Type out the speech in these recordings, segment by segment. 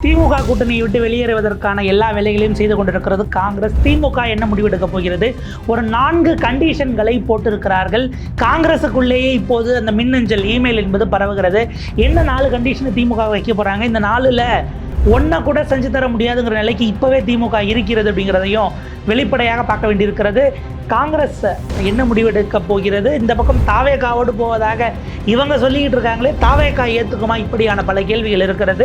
திமுக கூட்டணியை விட்டு வெளியேறுவதற்கான எல்லா வேலைகளையும் செய்து கொண்டிருக்கிறது காங்கிரஸ். திமுக என்ன முடிவெடுக்க போகிறது? ஒரு 4 கண்டிஷன்களை போட்டிருக்கிறார்கள். காங்கிரஸுக்குள்ளேயே இப்போது அந்த மின்னஞ்சல் இமெயில் என்பது பரவுகிறது. என்ன 4 கண்டிஷனை திமுக வைக்க போறாங்க? இந்த 4ல் ஒன்றை கூட செஞ்சு தர முடியாதுங்கிற நிலைக்கு இப்போவே திமுக இருக்கிறது அப்படிங்கிறதையும் வெளிப்படையாக பார்க்க வேண்டியிருக்கிறது. காங்கிரஸ் என்ன முடிவெடுக்க போகிறது? இந்த பக்கம் தாவேகாவோடு போவதாக இவங்க சொல்லிக்கிட்டு இருக்காங்களே, தாவேகா ஏற்றுக்குமா? இப்படியான பல கேள்விகள் இருக்கிறது.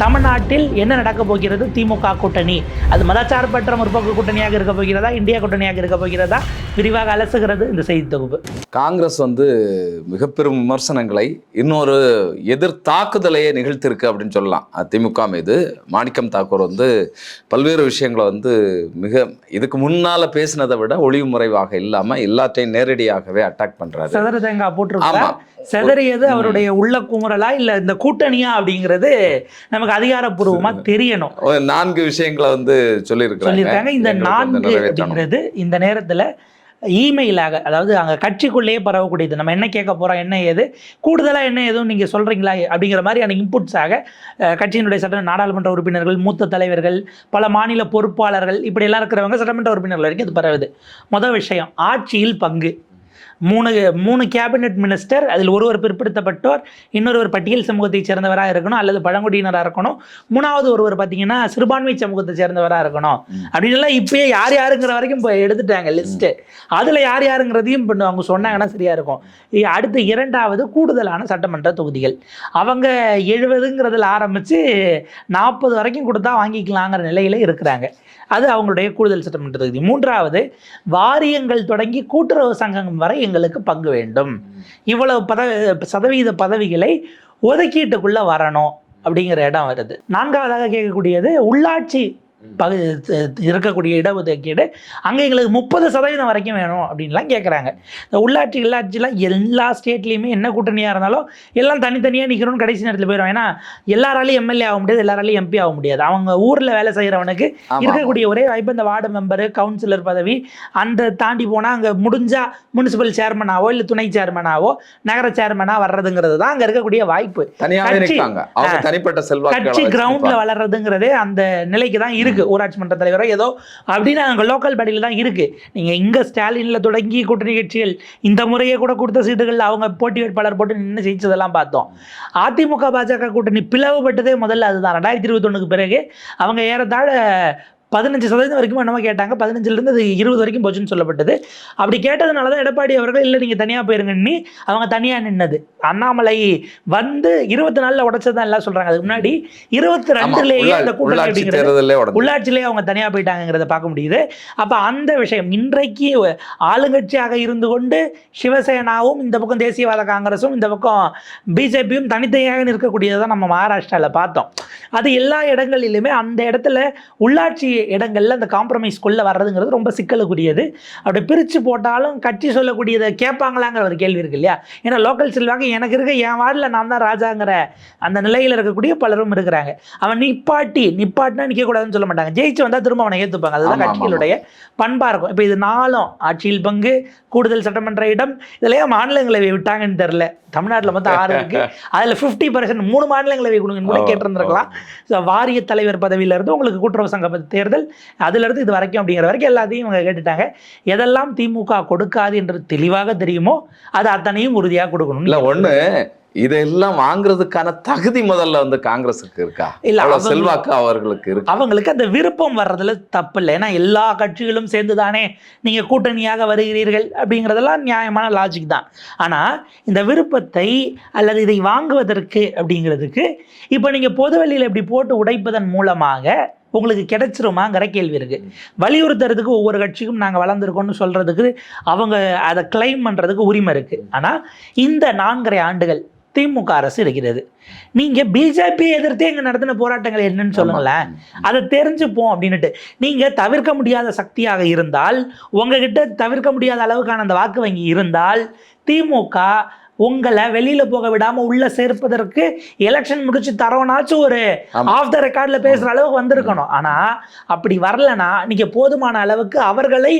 தமிழ்நாட்டில் என்ன நடக்க போகிறது? திமுக கூட்டணி அது மதச்சார்பற்ற முற்போக்கு கூட்டணியாக இருக்க போகிறதா, இந்தியா கூட்டணியாக இருக்க போகிறதா? விரிவாக அலசுகிறது இந்த செய்தி தொகுப்பு. காங்கிரஸ் மிக பெரும் விமர்சனங்களை, இன்னொரு எதிர் தாக்குதலையே நிகழ்த்திருக்கு அப்படின்னு சொல்லலாம் திமுக மீது. மாணிக்கம் தாக்கூர் பல்வேறு விஷயங்களை மிக இதுக்கு முன்னால பேசினதை விட ஒளிவு முறைவாக இல்லாம எல்லாத்தையும் நேரடியாகவே அட்டாக் பண்றாரு. செதற தேங்காய் போட்டிருக்காங்க. செதறியது அவருடைய உள்ள குமுறலா இல்ல இந்த கூட்டணியா அப்படிங்கிறது நமக்கு அதிகாரப்பூர்வமா தெரியணும். 4 விஷயங்களை சொல்லியிருக்காங்க. இந்த 4 அப்படிங்கிறது இந்த நேரத்துல இமெயிலாக, அதாவது அங்கே கட்சிக்குள்ளேயே பரவக்கூடியது. நம்ம என்ன கேட்க போகிறோம், என்ன ஏது, கூடுதலாக என்ன ஏதும் நீங்கள் சொல்கிறீங்களா அப்படிங்கிற மாதிரியான இன்புட்ஸாக கட்சியினுடைய நாடாளுமன்ற உறுப்பினர்கள், மூத்த தலைவர்கள், பல மாநில பொறுப்பாளர்கள், இப்படி எல்லாம் இருக்கிறவங்க சட்டமன்ற உறுப்பினர்கள் வரைக்கும் இது பரவுது. முதல் விஷயம், ஆட்சியில் பங்கு. 3 கேபினெட் மினிஸ்டர், அதில் ஒருவர் பிற்படுத்தப்பட்டோர், இன்னொருவர் பட்டியல் சமூகத்தை சேர்ந்தவராக இருக்கணும் அல்லது பழங்குடியினராக இருக்கணும், 3வது ஒருவர் பார்த்தீங்கன்னா சிறுபான்மை சமூகத்தை சேர்ந்தவராக இருக்கணும் அப்படின்லாம் இப்பயே யார் யாருங்கிற வரைக்கும் இப்போ எடுத்துட்டாங்க லிஸ்ட்டு. அதில் யார் யாருங்கிறதையும் இப்போ அவங்க சொன்னாங்கன்னா சரியாக இருக்கும். அடுத்து 2வது கூடுதலான சட்டமன்ற தொகுதிகள். அவங்க 70ங்கிறதுல ஆரம்பித்து 40 வரைக்கும் கொடுத்தா வாங்கிக்கலாங்கிற நிலையில் இருக்கிறாங்க. அது அவங்களுடைய கூடுதல் சட்டமன்ற தொகுதி. 3வது வாரியங்கள் தொடங்கி கூட்டுறவு சங்கம் வரை எங்களுக்கு பங்கு வேண்டும். இவ்வளவு சதவீத பதவிகளை ஒதுக்கீட்டுக்குள்ள வரணும் அப்படிங்கிற இடம் வருது. 4வதாக கேட்கக்கூடியது உள்ளாட்சி இருக்கக்கூடிய இடஒதுக்கீடு. அங்கே எங்களுக்கு 30% வரைக்கும் வேணும் அப்படின்லாம் கேட்குறாங்க. இந்த உள்ளாட்சிலாம் எல்லா ஸ்டேட்லேயுமே என்ன கூட்டணியாக இருந்தாலும் எல்லாம் தனித்தனியாக நிற்கணும்னு கடைசி நேரத்தில் போயிடும். ஏன்னா எல்லாராலையும் எம்எல்ஏ ஆக முடியாது, எல்லாராலையும் எம்பி ஆக முடியாது. அவங்க ஊரில் வேலை செய்கிறவனுக்கு இருக்கக்கூடிய ஒரே வாய்ப்பு இந்த வார்டு மெம்பரு, கவுன்சிலர் பதவி. அந்த தாண்டி போனால் அங்கே முடிஞ்சால் முனிசிபல் சேர்மனாவோ இல்லை துணை சேர்மனாவோ நகர சேர்மனாக வர்றதுங்கிறது தான் அங்கே இருக்கக்கூடிய வாய்ப்பு. கட்சி கிரவுண்டில் வளர்றதுங்கிறதே அந்த நிலைக்கு தான் இருக்கு. ஊராட்சி மன்ற தலைவரோ ஏதோ அப்படின்னு அங்கே லோக்கல் பாடியில் தான் இருக்குது. நீங்கள் இங்கே ஸ்டாலினில் தொடங்கி கூட்டணி கட்சிகள் இந்த முறையே கூட கொடுத்த சீட்டுகளில் அவங்க போட்டி வேட்பாளர் போட்டு நின்று ஜெயிச்சதெல்லாம் பார்த்தோம். அதிமுக பாஜக கூட்டணி பிளவுபட்டதே முதல்ல அதுதான். 2021க்கு பிறகு அவங்க ஏறத்தாழ 15% வரைக்கும் என்னமோ கேட்டாங்க. 15லேருந்து அது 20 வரைக்கும் போச்சுன்னு சொல்லப்பட்டது. அப்படி கேட்டதுனால தான் எடப்பாடி அவர்கள் இல்லை நீங்கள் தனியாக போயிருங்கன்னு அவங்க தனியாக நின்னது. அண்ணாமலை 24 உடைச்சதான் எல்லாம் சொல்கிறாங்க. அதுக்கு முன்னாடி 22லேயே அந்த கூட்டணி உள்ளாட்சியிலேயே அவங்க தனியாக போயிட்டாங்கிறத பார்க்க முடியுது. அப்போ அந்த விஷயம் இன்றைக்கு ஆளுங்கட்சியாக இருந்து கொண்டு சிவசேனாவும் இந்த பக்கம் தேசியவாத காங்கிரஸும் இந்த பக்கம் பிஜேபியும் தனித்தனியாக நிற்கக்கூடியதான் நம்ம மகாராஷ்டிராவில் பார்த்தோம். அது எல்லா இடங்களிலுமே அந்த இடத்துல உள்ளாட்சி இடங்கள்ல அந்த காம்ப்ரமைஸ் கொள்ள வர்றதுங்கிறது ரொம்ப சிக்கலுக்குரியது. அப்படி பிரித்து போட்டாலும் கட்சி சொல்லக்கூடியதை கேட்பாங்களாங்கிற ஒரு கேள்வி இருக்கு இல்லையா? ஏன்னா லோக்கல் செல்வாக்கு எனக்கு இருக்க, என் வார்டில் நான் தான் ராஜாங்கிற அந்த நிலையில் இருக்கக்கூடிய பலரும் இருக்கிறாங்க. அவன் நிப்பாட்டினா நிற்கக்கூடாதுன்னு சொல்ல மாட்டாங்க. ஜெயிச்சு வந்தால் திரும்ப அவனை ஏற்றுப்பாங்க. அதுதான் கட்சிகளுடைய பண்பாக இருக்கும். இப்போ இது 4 ஆட்சியில் பங்கு, கூடுதல் சட்டமன்ற இடம், இதுலையே மாநிலங்களவை விட்டாங்கன்னு தெரில. தமிழ்நாட்டில் மொத்தம் 6 இருக்கு. அதில் 50% 3 மாநிலங்களவை கொடுங்கன்னு கூட கேட்டிருந்துருக்கலாம். வாரிய தலைவர் பதவியிலிருந்து உங்களுக்கு கூட்டுறவு சங்க தேர்தல், அதிலிருந்து இது வரைக்கும் அப்படிங்கிற வரைக்கும் எல்லாத்தையும் இவங்க கேட்டுட்டாங்க. எதெல்லாம் திமுக கொடுக்காது என்று தெளிவாக தெரியுமோ அது அத்தனையும் உறுதியாக கொடுக்கணும். இல்லை ஒன்று, இதெல்லாம் வாங்குறதுக்கான தகுதி முதல்ல காங்கிரஸுக்கு இருக்கா? இல்ல செல்வாக்கு அவர்களுக்கு இருக்கு. அவங்களுக்கு அந்த விருப்பம் வர்றதுல தப்பு இல்லை. ஏன்னா எல்லா கட்சிகளும் சேர்ந்து தானே நீங்க கூட்டணியாக வருகிறீர்கள் அப்படிங்கிறதெல்லாம் நியாயமான லாஜிக் தான். ஆனா இந்த விருப்பத்தை அல்லது இதை வாங்குவதற்கு அப்படிங்கிறதுக்கு இப்போ நீங்க பொதுவெளியில் இப்படி போட்டு உடைப்பதன் மூலமாக உங்களுக்கு கிடைச்சிருமாங்கிற கேள்வி இருக்கு. வலியுறுத்துறதுக்கு ஒவ்வொரு கட்சிக்கும் நாங்கள் வளர்ந்துருக்கோம்னு சொல்றதுக்கு அவங்க அதை கிளைம் பண்றதுக்கு உரிமை இருக்கு. ஆனா இந்த 4.5 ஆண்டுகள் திமுக அரசு இருக்கிறது. நீங்க பிஜேபி எதிர்த்து எங்க நடத்தின போராட்டங்கள் என்னன்னு சொல்லுங்களேன், அதை தெரிஞ்சுப்போம் அப்படின்னுட்டு. நீங்க தவிர்க்க முடியாத சக்தியாக இருந்தால், உங்ககிட்ட தவிர்க்க முடியாத அளவுக்கான அந்த வாக்கு வங்கி இருந்தால், திமுக உங்களை வெளியில போக விடாம உள்ள சேர்ப்பதற்கு எலெக்ஷன் முடிச்சு தரோனாச்சும் ஒரு ஆஃப் த ரெக்கார்ட்ல பேசுற அளவுக்கு வந்திருக்கணும். ஆனா அப்படி வரலனா நீங்க போதுமான அளவுக்கு அவர்களை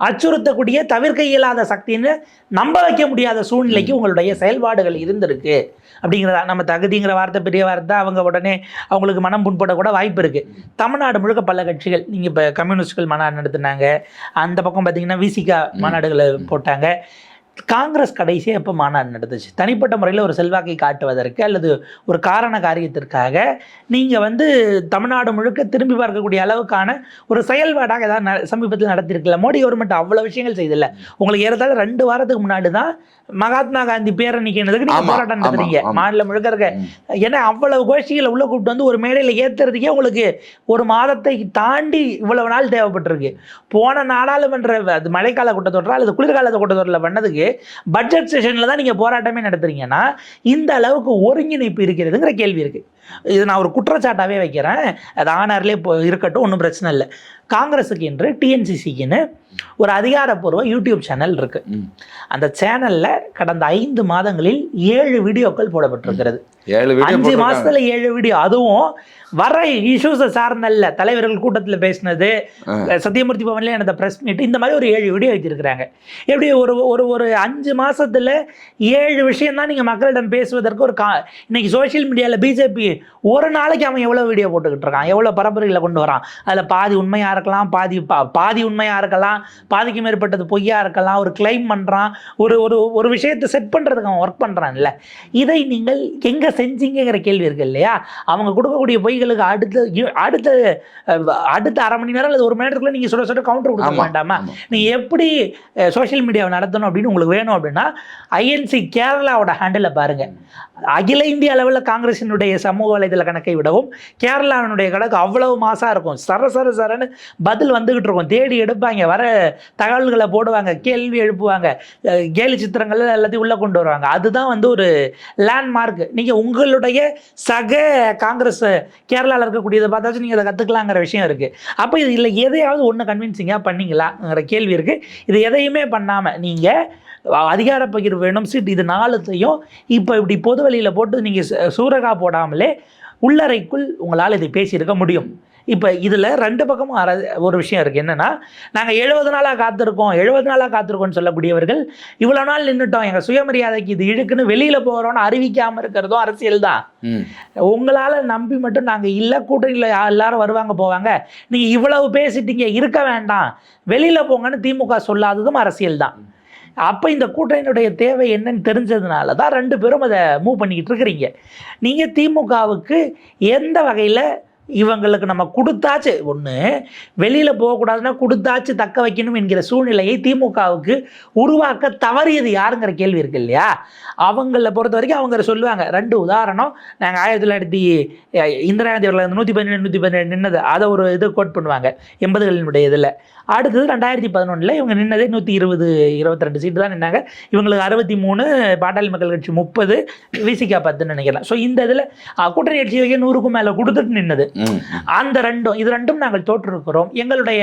அச்சுறுத்தக்கூடிய தவிர்க்க இயலாத சக்தின்னு நம்ப வைக்க முடியாத சூழ்நிலைக்கு உங்களுடைய செயல்பாடுகள் இருந்திருக்கு அப்படிங்கிறதா. நம்ம தகுதிங்கிற வார்த்தை பெரிய வார்த்தை, அவங்க உடனே அவங்களுக்கு மனம் புண்பட கூட வாய்ப்பு இருக்கு. தமிழ்நாடு முழுக்க பல கட்சிகள், நீங்க இப்போ கம்யூனிஸ்டுகள் மாநாடு நடத்தினாங்க, அந்த பக்கம் பார்த்தீங்கன்னா விசிகா மாநாடுகளை போட்டாங்க. காங்கிரஸ் கடைசியாக எப்போ மாநாடு நடந்துச்சு? தனிப்பட்ட முறையில் ஒரு செல்வாக்கை காட்டுவதற்கு அல்லது ஒரு காரண காரியத்திற்காக நீங்கள் தமிழ்நாடு முழுக்க திரும்பி பார்க்கக்கூடிய அளவுக்கான ஒரு செயல்பாடாக ஏதாவது சமீபத்தில் நடத்திருக்கல. மோடி கவர்மெண்ட் அவ்வளோ விஷயங்கள் செய்தில்லை. உங்களுக்கு ஏறத்தாழ 2 வாரத்துக்கு முன்னாடி தான் மகாத்மா காந்தி பேரணிக்கிறதுக்கு நீங்கள் போராட்டம் நடத்துறீங்க மாநிலம் முழுக்க இருக்க. ஏன்னா அவ்வளவு கோஷ்டிகளை உள்ள கூப்பிட்டு ஒரு மேடையில் ஏற்றுறதுக்கே உங்களுக்கு ஒரு மாதத்தை தாண்டி இவ்வளவு நாள் தேவைப்பட்டிருக்கு. போன நாடாளுமன்ற அது மழைக்கால கூட்டத்தொடர் அல்லது குளிர்கால கூட்டத்தொடரில் பண்ணதுக்கு பட்ஜெட் செஷனில் தான் நீங்கள் போராட்டமே நடத்துறீங்கன்னா இந்த அளவுக்கு ஒருங்கிணைப்பு இருக்கிறதுங்கிற கேள்வி இருக்குது. இது நான் ஒரு குற்றச்சாட்டாகவே வைக்கிறேன். அது ஆனார்லேயே இருக்கட்டும், ஒன்றும் பிரச்சனை இல்லை. காங்கிரஸுக்கு என்று டிஎன்சிசிக்குன்னு ஒரு அதிகாரப்பூர்வ யூடியூப் சேனல் இருக்கு. அந்த சேனல்ல கடந்த 5 மாதங்களில் 7 வீடியோக்கள் போடப்பட்டிருக்கிறது. 5 மாசத்துல 7 வீடியோ. அதுவும் வர இஷ்யூஸை சார்ந்தல்ல, தலைவர்கள் கூட்டத்தில் பேசினது, சத்தியமூர்த்தி பவன்ல எனது பிரஸ் மீட், இந்த மாதிரி ஒரு 7 வீடியோ வச்சிருக்கிறாங்க. எப்படி ஒரு 5 மாசத்துல 7 விஷயம் தான் நீங்க மக்களிடம் பேசுவதற்கு ஒரு இன்னைக்கு சோசியல் மீடியாவில் பிஜேபி ஒரு நாளைக்கு அவன் எவ்வளவு வீடியோ போட்டுக்கிட்டு இருக்கான், எவ்வளவு பரப்புரைகளை கொண்டு வரான். அதுல பாதி உண்மையா இருக்கலாம், பாதி உண்மையா இருக்கலாம், பாதிக்கு மேற்பட்டது பொய்யா இருக்கலாம். ஒரு கிளைம் பண்றான், ஒரு விஷயத்தை செட் பண்றதுக்கு அவன் ஒர்க் பண்றான்ல. இதை நீங்கள் எங்க செஞ்சீங்கிற கேள்வி இருக்கு இல்லையா? அவங்க கொடுக்கக்கூடிய பொய்களுக்கு அடுத்த அரை மணி நேரம் அல்லது 1 மணி நேரத்துக்குள்ள நீங்க சொல்ல கவுண்டர் கொடுக்க வேண்டாமா? நீங்க எப்படி சோசியல் மீடியாவை நடத்தணும் அப்படின்னு உங்களுக்கு வேணும் அப்படின்னா ஐஎன்சி கேரளாவோட ஹேண்டில் பாருங்க. அகில இந்திய அளவில் காங்கிரசினுடைய சமூக வலைதள கணக்கை விடவும் கேரளாவினுடைய கணக்கு அவ்வளவு மாசா இருக்கும். சரன்னு பதில் வந்துகிட்டு இருக்கும். தேடி எடுப்பாங்க, வர தகவல்களை போடுவாங்க, கேள்வி எழுப்புவாங்க, கேலி சித்திரங்கள் எல்லாத்தையும் உள்ள கொண்டு வருவாங்க. அதுதான் ஒரு லேண்ட்மார்க். நீங்க உங்களுடைய சக காங்கிரஸ் கேரளாவில் இருக்கக்கூடியதை பார்த்தாச்சும் நீங்க அதை கத்துக்கலாங்கிற விஷயம் இருக்கு. அப்போ இது இல்லை எதையாவது ஒன்று கன்வின்சிங்காக பண்ணீங்களாங்கிற கேள்வி இருக்கு. இது எதையுமே பண்ணாம நீங்க அதிகார பகிர்வு வேணும், சீட், இது 4த்தையும் இப்போ இப்படி பொது வழியில் போட்டு நீங்கள் சூரகா போடாமலே உள்ளறைக்குள் உங்களால் இதை பேசியிருக்க முடியும். இப்போ இதில் 2 பக்கமும் ஒரு விஷயம் இருக்குது. என்னென்னா, நாங்கள் 70 நாளாக காத்திருக்கோம்னு சொல்லக்கூடியவர்கள் இவ்வளோ நாள் நின்றுட்டோம், எங்கள் சுயமரியாதைக்கு இது இழுக்குன்னு வெளியில் போகிறோன்னு அறிவிக்காமல் இருக்கிறதும் அரசியல் தான். உங்களால் நம்பி மட்டும் நாங்கள் இல்லை, கூட்டணியில் எல்லாரும் வருவாங்க போவாங்க, நீங்கள் இவ்வளவு பேசிட்டீங்க, இருக்க வேண்டாம், வெளியில் போங்கன்னு திமுக சொல்லாததும் அரசியல் தான். அப்போ இந்த கூட்டணியுடைய தேவை என்னன்னு தெரிஞ்சதுனால தான் 2 பேரும் அதை மூவ் பண்ணிக்கிட்டு இருக்கிறீங்க. நீங்கள் திமுகவுக்கு எந்த வகையில் இவங்களுக்கு நம்ம கொடுத்தாச்சு, ஒன்று வெளியில் போகக்கூடாதுன்னா கொடுத்தாச்சு தக்க வைக்கணும் என்கிற சூழ்நிலையை திமுகவுக்கு உருவாக்க தவறியது யாருங்கிற கேள்வி இருக்கு இல்லையா? அவங்கள பொறுத்த வரைக்கும் அவங்க சொல்லுவாங்க. 2 உதாரணம். நாங்கள் 1900 இந்திரா காந்தி அவர்கள் 117 நின்னது, அதை ஒரு இது கோட் பண்ணுவாங்க 80களினுடைய இதில். அடுத்தது 2011 இவங்க நின்னதே 122 சீட்டு தான் நின்னாங்க. இவங்களுக்கு 63, பாட்டாளி மக்கள் கட்சி 30, விசிகா 10ன்னு நினைக்கிறேன். ஸோ இந்த இதில் கூட்டணி கட்சிகளுக்கே 100க்கும் மேலே கொடுத்துட்டு நின்னது. அந்த இது ரெண்டும் நாங்கள் தோற்றிருக்கிறோம், எங்களுடைய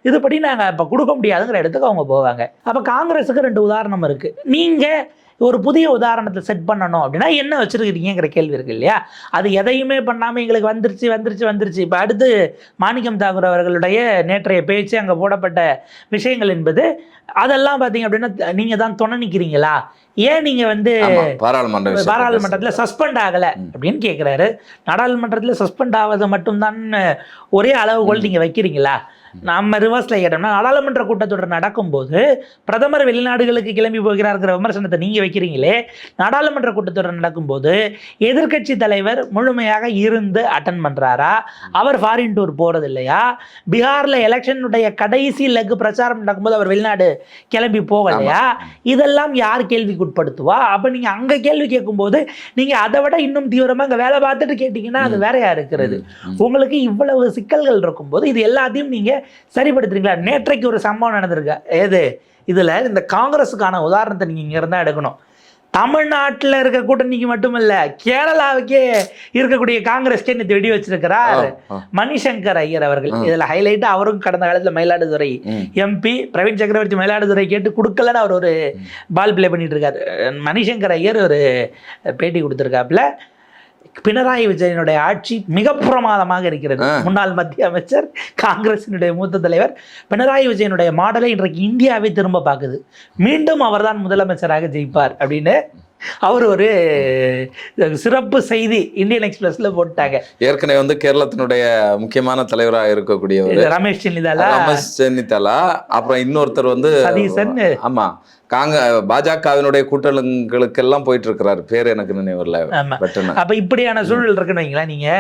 இதுபடி நாங்கள் இப்போ கொடுக்க முடியாதுங்கிற இடத்துக்கு அவங்க போவாங்க. அப்போ காங்கிரஸுக்கு 2 உதாரணம் இருக்குது. நீங்கள் ஒரு புதிய உதாரணத்தை செட் பண்ணணும் அப்படின்னா என்ன வச்சுருக்கிறீங்கிற கேள்வி இருக்குது இல்லையா? அது எதையுமே பண்ணாமல் எங்களுக்கு வந்துருச்சு. இப்போ அடுத்து மாணிக்கம் தாக்கூர் அவர்களுடைய நேற்றைய பேச்சு, அங்கே போடப்பட்ட விஷயங்கள் என்பது அதெல்லாம் பார்த்தீங்க அப்படின்னா நீங்கள் தான் துணை நிற்கிறீங்களா? ஏன் நீங்கள் பாராளுமன்றத்தில் சஸ்பெண்ட் ஆகலை அப்படின்னு கேட்குறாரு. நாடாளுமன்றத்தில் சஸ்பெண்ட் ஆவது மட்டும்தான் ஒரே அளவுகோல் நீங்கள் வைக்கிறீங்களா? நம்ம ரிவர்ஸில் கேட்டோம்னா, நாடாளுமன்ற கூட்டத்தொடர் நடக்கும்போது பிரதமர் வெளிநாடுகளுக்கு கிளம்பி போகிறாருங்கிற விமர்சனத்தை நீங்கள் வைக்கிறீங்களே, நாடாளுமன்ற கூட்டத்தொடர் நடக்கும்போது எதிர்க்கட்சி தலைவர் முழுமையாக இருந்து அட்டன் பண்ணுறாரா? அவர் ஃபாரின் டூர் போகிறது இல்லையா? பீகாரில் எலெக்ஷனுடைய கடைசி லெக் பிரச்சாரம் நடக்கும்போது அவர் வெளிநாடு கிளம்பி போகலையா? இதெல்லாம் யார் கேள்விக்குட்படுத்துவா? அப்போ நீங்கள் அங்கே கேள்வி கேட்கும்போது நீங்கள் அதை விட இன்னும் தீவிரமாக இங்கே வேலை பார்த்துட்டு கேட்டிங்கன்னா அது வேறையாக இருக்கிறது. உங்களுக்கு இவ்வளவு சிக்கல்கள் இருக்கும்போது இது எல்லாத்தையும் நீங்கள் சரிப்படுத்துறீங்களா? நேற்றைக்கு ஒரு சம்பவம் நடந்திருக்கு. இதில் இந்த காங்கிரஸுக்கான உதாரணத்தை நீங்கள் இங்கே இருந்தால் எடுக்கணும். தமிழ்நாட்டில் இருக்க கூட்டணிக்கு மட்டுமல்ல, கேரளாவுக்கே இருக்கக்கூடிய காங்கிரஸ்கே நேற்று வெடி வச்சிருக்கிறார் மணிசங்கர் ஐயர் அவர்கள். இதுல ஹைலைட், அவரும் கடந்த காலத்துல மயிலாடுதுறை எம்பி பிரவீன் சக்கரவர்த்தி மயிலாடுதுறை கேட்டு கொடுக்கலன்னு அவர் ஒரு பால் பிளே பண்ணிட்டு இருக்காரு. மணிசங்கர் ஐயர் ஒரு பேட்டி கொடுத்திருக்காப்புல, பினராயி விஜயனுடைய ஆட்சி மிக பிரமாதமாக இருக்கிறது. முன்னாள் மத்திய அமைச்சர், காங்கிரசினுடைய மூத்த தலைவர் பினராயி விஜயனுடைய மாடலை இன்றைக்கு இந்தியாவை திரும்ப பார்க்குது. மீண்டும் அவர்தான் முதலமைச்சராக ஜெயிப்பார் அப்படின்னு அவர் ஒரு சிறப்பு செய்தி இந்தியன் எக்ஸ்பிரஸ்ல போட்டாங்க. ஏற்கனவே வந்து கேரளத்தினுடைய முக்கியமான தலைவராக இருக்கக்கூடியவர் ரமேஷ் சென்னிதாலா, அப்புறம் இன்னொருத்தர் வந்து சதீசன். ஆமா, பாஜகவினுடைய கூட்டங்களுக்கெல்லாம் போயிட்டு இருக்கிறாரு, பேர் எனக்கு நினைவில்லை. அப்ப இப்படியான சூழல் இருக்குன்னு வைங்களேன். நீங்க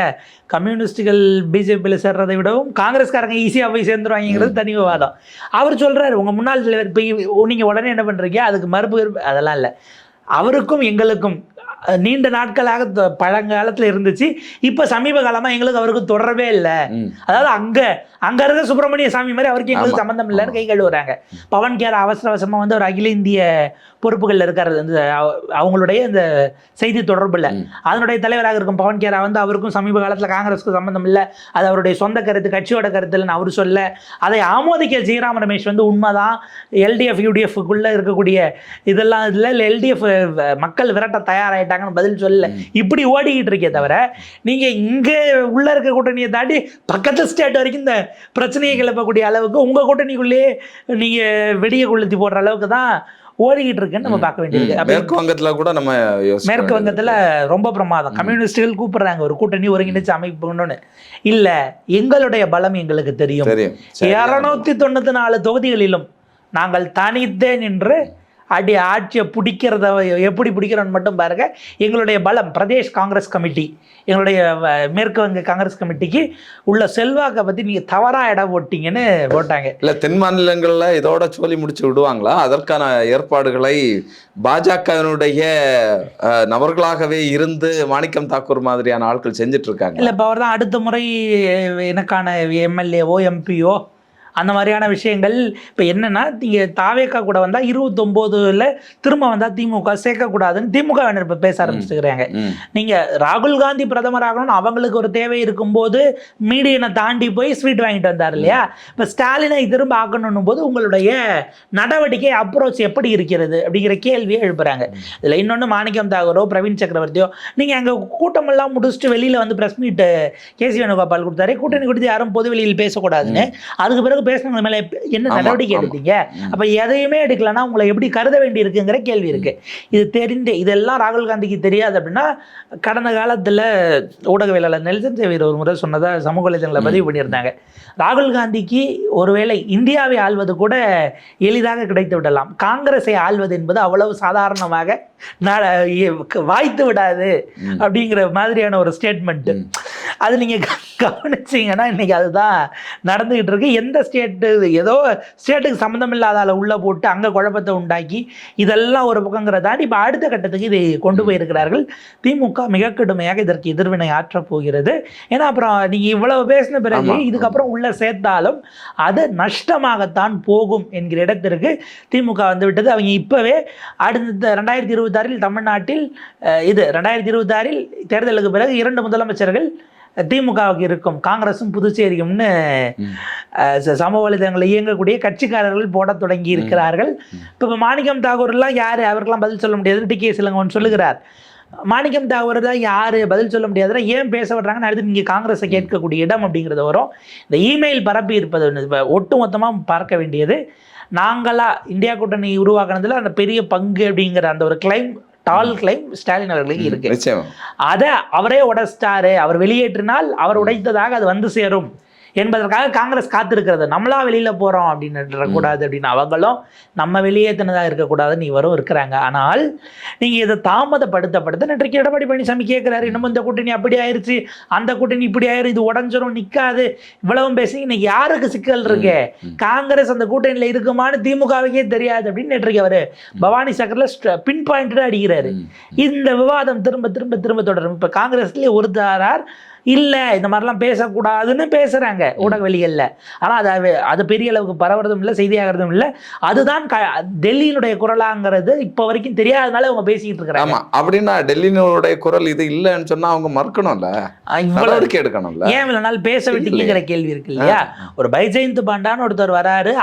கம்யூனிஸ்டுகள் பிஜேபியில் சேர்றதை விடவும் காங்கிரஸ்காரங்க ஈஸியா போய் சேர்ந்துருவாங்கிறது தனி விவாதம். அவர் சொல்றாரு, உங்க முன்னாள் தலைவர் இப்போ நீங்க உடனே என்ன பண்றீங்க, அதுக்கு மறுப்பு அதெல்லாம் இல்லை. அவருக்கும் எங்களுக்கும் நீண்ட நாட்களாக பழங்காலத்தில் இருந்துச்சு. இப்போ சமீப காலமாக எங்களுக்கு அவருக்கு தொடரவே இல்லை. அதாவது அங்கே இருக்க சுப்பிரமணிய சாமி மாதிரி அவருக்கு எங்களுக்கு சம்மந்தம் இல்லைன்னு கை கழுவுறாங்க. பவன் கேர் அவசரமாக வந்து ஒரு அகில இந்திய பொறுப்புகளில் இருக்காரு, அந்த அவங்களுடைய இந்த செய்தி தொடர்பில் அதனுடைய தலைவராக இருக்கும் பவன் கேரா வந்து அவருக்கும் சமீப காலத்தில் காங்கிரஸுக்கு சம்மந்தம் இல்லை, அது அவருடைய சொந்த கருத்து, கட்சியோட கருத்து இல்லைன்னு அவர் சொல்ல, அதை ஆமோதிக்க ஜெயராம் ரமேஷ் வந்து உண்மைதான் எல்டிஎஃப் யூடிஎஃப்குள்ளே இருக்கக்கூடிய இதெல்லாம் இதில் எல்டிஎஃப் மக்கள் விரட்ட தயாராகிட்டாங்கன்னு பதில் சொல்ல, இப்படி ஓடிக்கிட்டு இருக்கே தவிர நீங்கள் இங்கே உள்ளே இருக்க கூட்டணியை தாண்டி பக்கத்து ஸ்டேட் வரைக்கும் இந்த பிரச்சனையை கிளப்பக்கூடிய அளவுக்கு உங்கள் கூட்டணிக்குள்ளேயே நீங்கள் வெடியை கொளுத்தி போடுற அளவுக்கு தான் ஓடிக்கிட்டு இருக்குன்னு நம்ம பார்க்க வேண்டியது. மேற்கு வங்கத்துல கூட நம்ம மேற்கு வங்கத்துல ரொம்ப பிரமாதம். கம்யூனிஸ்டுகள் கூப்பிடுறாங்க ஒரு கூட்டணி ஒருங்கிணைச்சு அமைப்புன்னு. இல்ல, எங்களுடைய பலம் எங்களுக்கு தெரியும். 294 தொகுதிகளிலும் நாங்கள் தனித்தே நின்று ஆட்சியை பிடிக்கிறத எப்படி பிடிக்கிறோன்னு மட்டும் பாருங்க. எங்களுடைய பலம் பிரதேஷ் காங்கிரஸ் கமிட்டி, எங்களுடைய மேற்கு வங்க காங்கிரஸ் கமிட்டிக்கு உள்ள செல்வாக்கை பற்றி நீங்கள் தவறாக இடம் போட்டீங்கன்னு போட்டாங்க. இல்லை, தென் மாநிலங்களில் இதோட சொல்லி முடிச்சு விடுவாங்களா? அதற்கான ஏற்பாடுகளை பாஜகவினுடைய நபர்களாகவே இருந்து மாணிக்கம் தாக்கூர் மாதிரியான ஆட்கள் செஞ்சுட்டு இருக்காங்க. இல்லை, இப்போ அவர் தான் அடுத்த முறை எனக்கான எம்எல்ஏவோ எம்பியோ அந்த மாதிரியான விஷயங்கள். இப்போ என்னன்னா, நீங்கள் தாவேக்கா கூட வந்தால் 29ல் திரும்ப வந்தால் திமுக சேர்க்கக்கூடாதுன்னு திமுக இப்போ பேச ஆரம்பிச்சுக்கிறாங்க. நீங்கள் ராகுல் காந்தி பிரதமர் ஆகணும்னு அவங்களுக்கு ஒரு தேவை இருக்கும்போது மீடியனை தாண்டி போய் ஸ்வீட் வாங்கிட்டு வந்தார் இல்லையா? இப்போ ஸ்டாலினை திரும்ப ஆக்கணும் போது உங்களுடைய நடவடிக்கை அப்ரோச் எப்படி இருக்கிறது அப்படிங்கிற கேள்வியை எழுப்புறாங்க. இதில் இன்னொன்று, மாணிக்கம் தாகூரோ பிரவீன் சக்கரவர்த்தியோ நீங்கள் அங்கே கூட்டமெல்லாம் முடிச்சுட்டு வெளியில் வந்து ப்ரெஸ் மீட்டு கேசி வேணுகோபால் கொடுத்தாரு, கூட்டணி கொடுத்து யாரும் பொது வெளியில் பேசக்கூடாதுன்னு. அதுக்கு பிறகு பேசுனவங்க மேல என்ன நடவடிக்கை எடுத்தீங்க? அப்ப எதையுமே எடுக்கலன்னா உங்களை எப்படி கருத வேண்டி இருக்குங்கிற கேள்வி இருக்கு. இது தெரிந்து இதெல்லாம் ராகுல் காந்திக்கு தெரியாது அப்படின்னா, கடந்த காலத்துல ஊடகவியலாளர் நெல்சன் சேவியர் ஒரு முறை சொன்னதா சமூக வலைதளங்களை பதிவு பண்ணியிருந்தாங்க. ராகுல் காந்திக்கு ஒருவேளை இந்தியாவை ஆள்வது கூட எளிதாக கிடைத்து விடலாம், காங்கிரஸை ஆள்வது என்பது அவ்வளவு சாதாரணமாக வாய்த்து விடாது அப்படிங்கிற மாதிரியான ஒரு ஸ்டேட்மெண்ட். அது நீங்கள் கவனிச்சிங்கன்னா இன்றைக்கி அதுதான் நடந்துக்கிட்டு இருக்கு. எந்த ஸ்டேட்டு ஏதோ ஸ்டேட்டுக்கு சம்மந்தம் இல்லாதால உள்ளே போட்டு அங்கே குழப்பத்தை உண்டாக்கி இதெல்லாம் ஒரு பக்கங்கிற தாண்டி இப்போ அடுத்த கட்டத்துக்கு இதை கொண்டு போயிருக்கிறார்கள். திமுக மிக கடுமையாக இதற்கு எதிர்வினை ஆற்றப் போகிறது. ஏன்னா அப்புறம் நீங்கள் இவ்வளவு பேசின பிறகு இதுக்கப்புறம் உள்ளே சேர்த்தாலும் அது நஷ்டமாகத்தான் போகும் என்கிற இடத்திற்கு திமுக வந்து விட்டது. அவங்க இப்போவே அடுத்த 2026 தமிழ்நாட்டில் 2026 தேர்தலுக்கு பிறகு 2 முதலமைச்சர்கள் திமுகவுக்கு இருக்கும், காங்கிரஸும் புதுச்சேரியும்னு சமூக வலைதளங்களில் இயங்கக்கூடிய கட்சிக்காரர்கள் போட தொடங்கி இருக்கிறார்கள். இப்போ மாணிக்கம் தாகூர்லாம் யார், அவருக்கெல்லாம் பதில் சொல்ல முடியாது, டிகே சிலங்கோன்னு சொல்லுகிறார். மாணிக்கம் தாகூர் தான் யார் பதில் சொல்ல முடியாதுன்னா ஏன் பேச விடுறாங்கன்னு அடுத்து நீங்கள் காங்கிரஸை கேட்கக்கூடிய இடம் அப்படிங்கிறது வரும். இந்த இமெயில் பரப்பி இருப்பது ஒட்டு மொத்தமாக பார்க்க வேண்டியது. நாங்களா இந்தியா கூட்டணி உருவாக்குனதுல அந்த பெரிய பங்கு அப்படிங்கிற அந்த ஒரு கிளைம், டால் கிளைம் ஸ்டாலின் அவர்களுக்கு இருக்கு. அதை அவரே உடைச்சிட்டாரு, அவர் வெளியேற்றினால் அவர் உடைத்ததாக அது வந்து சேரும் என்பதற்காக காங்கிரஸ் காத்திருக்கிறது. நம்மளா வெளியில போறோம் அப்படின்னு கூடாது அப்படின்னு அவங்களும் நம்ம வெளியேற்றினதா இருக்கக்கூடாதுன்னு இவரும் இருக்கிறாங்க. ஆனால் நீங்க இதை தாமதப்படுத்த நேற்றைக்கு எடப்பாடி பழனிசாமி கேட்கிறாரு, இன்னமும் இந்த கூட்டணி அப்படி ஆயிருச்சு, அந்த கூட்டணி இப்படி ஆயிரும், இது உடஞ்சிரும், நிக்காது, இவ்வளவும் பேசி இன்னைக்கு யாருக்கு சிக்கல் இருக்கு? காங்கிரஸ் அந்த கூட்டணியில இருக்குமான்னு திமுகவுக்கே தெரியாது அப்படின்னு நேற்றைக்கு அவரு பவானி சக்கர்ல பின் பாயிண்டா அடிக்கிறாரு. இந்த விவாதம் திரும்ப திரும்ப திரும்ப தொடரும். இப்ப காங்கிரஸ்லயே ஒரு தாரார் இல்லை இந்த மாதிரிலாம் பேசக்கூடாதுன்னு பேசுகிறாங்க ஊடக வெளிகளில். ஆனால் அது பெரிய அளவுக்கு பரவுறதும் இல்லை, செய்தியாகிறதும் இல்லை. அதுதான் டெல்லியினுடைய குரலாங்கிறது இப்போ வரைக்கும் தெரியாதனால அவங்க பேசிக்கிட்டு இருக்கிறாங்க. ஆமா, அப்படின்னா டெல்லியினுடைய குரல் இது இல்லைன்னு சொன்னா அவங்க மறுக்கணும்ல, நடவடிக்கை எடுக்கணும்ல. ஏன் இவ்வளவு நாள் பேச விட்டீங்கிற கேள்வி இருக்கு இல்லையா? ஒரு பைஜெயந்த் பாண்டான்னு ஒருத்தர் வராரு,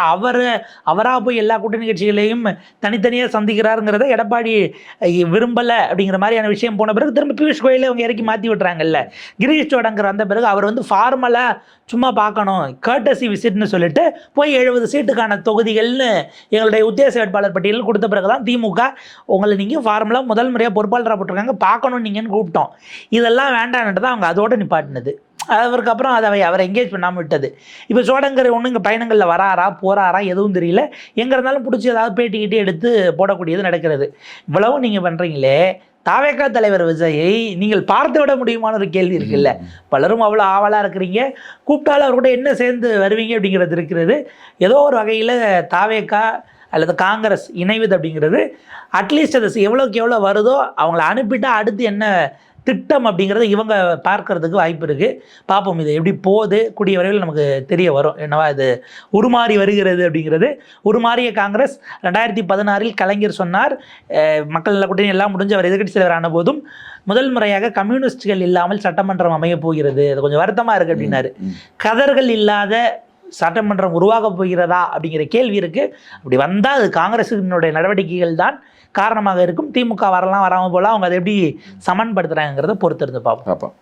அவரா போய் எல்லா கூட்டணி கட்சிகளையும் தனித்தனியாக சந்திக்கிறாருங்கிறத எடப்பாடி விரும்பலை அப்படிங்கிற மாதிரியான விஷயம் போன பிறகு திரும்ப பியூஷ் கோயலை அவங்க இறக்கி மாற்றி விட்டுறாங்கல்ல. கிரீஷ் சோடங்கர் வந்த பிறகு அவர் வந்து ஃபார்மலாக சும்மா பார்க்கணும், கர்டசி விசிட்னு சொல்லிட்டு போய் 70 சீட்டுக்கான தொகுதிகள்னு எங்களுடைய உத்தேச வேட்பாளர் பட்டியலில் கொடுத்த பிறகு தான் திமுக உங்களை நீங்கள் ஃபார்மலாக முதல் முறையாக பொறுப்பாளராக போட்டிருக்காங்க, பார்க்கணும் நீங்கன்னு கூப்பிட்டோம். இதெல்லாம் வேண்டான்ட்டு தான் அவங்க அதோடு நிப்பாட்டினது. அவருக்கு அப்புறம் அவரை எங்கேஜ் பண்ணாமல் விட்டது. இப்போ சோடங்கர் ஒன்று இங்கே பயணங்களில் வராரா போகிறாரா எதுவும் தெரியல. எங்கே இருந்தாலும் பிடிச்சி ஏதாவது பேட்டிக்கிட்டே எடுத்து போடக்கூடியது நடக்கிறது. இவ்வளவும் நீங்கள் பண்ணுறீங்களே, தாவேகா தலைவர் விஜயை நீங்கள் பார்த்து விட முடியுமான ஒரு கேள்வி இருக்குல்ல. பலரும் அவ்வளோ ஆவலாக இருக்கிறீங்க, கூப்பிட்டாலும் அவர் கூட என்ன சேர்ந்து வருவீங்க அப்படிங்கிறது இருக்கிறது. ஏதோ ஒரு வகையில் தாவேகா அல்லது காங்கிரஸ் இணைவது அப்படிங்கிறது அட்லீஸ்ட் அது எவ்வளோக்கு எவ்வளோ வருதோ அவங்கள அனுப்பிட்டா அடுத்து என்ன திட்டம் அப்படிங்கிறத இவங்க பார்க்கறதுக்கு வாய்ப்பு இருக்குது. பார்ப்போம் இது எப்படி போகுது. கூடிய விரைவில் நமக்கு தெரிய வரும் என்னவா இது உருமாறி வருகிறது அப்படிங்கிறது. உருமாறிய காங்கிரஸ் 2016 கலைஞர் சொன்னார், மக்கள் நல கூட்டணி எல்லாம் முடிஞ்சு அவர் எதிர்க்கட்சி தலைவர் ஆன போதும் முதல் முறையாக கம்யூனிஸ்டுகள் இல்லாமல் சட்டமன்றம் அமைய போகிறது, அது கொஞ்சம் வருத்தமாக இருக்குது அப்படின்னாரு. கதர்கள் இல்லாத சட்டமன்றம் உருவாக போகிறதா அப்படிங்கிற கேள்வி இருக்குது. அப்படி வந்தால் அது காங்கிரஸினுடைய நடவடிக்கைகள் தான் காரணமாக இருக்கும். திமுக வரலாம் வராமல் போகலாம், அவங்க அதை எப்படி சமன்படுத்துகிறாங்கிறத பொறுத்திருந்து பார்ப்போம்.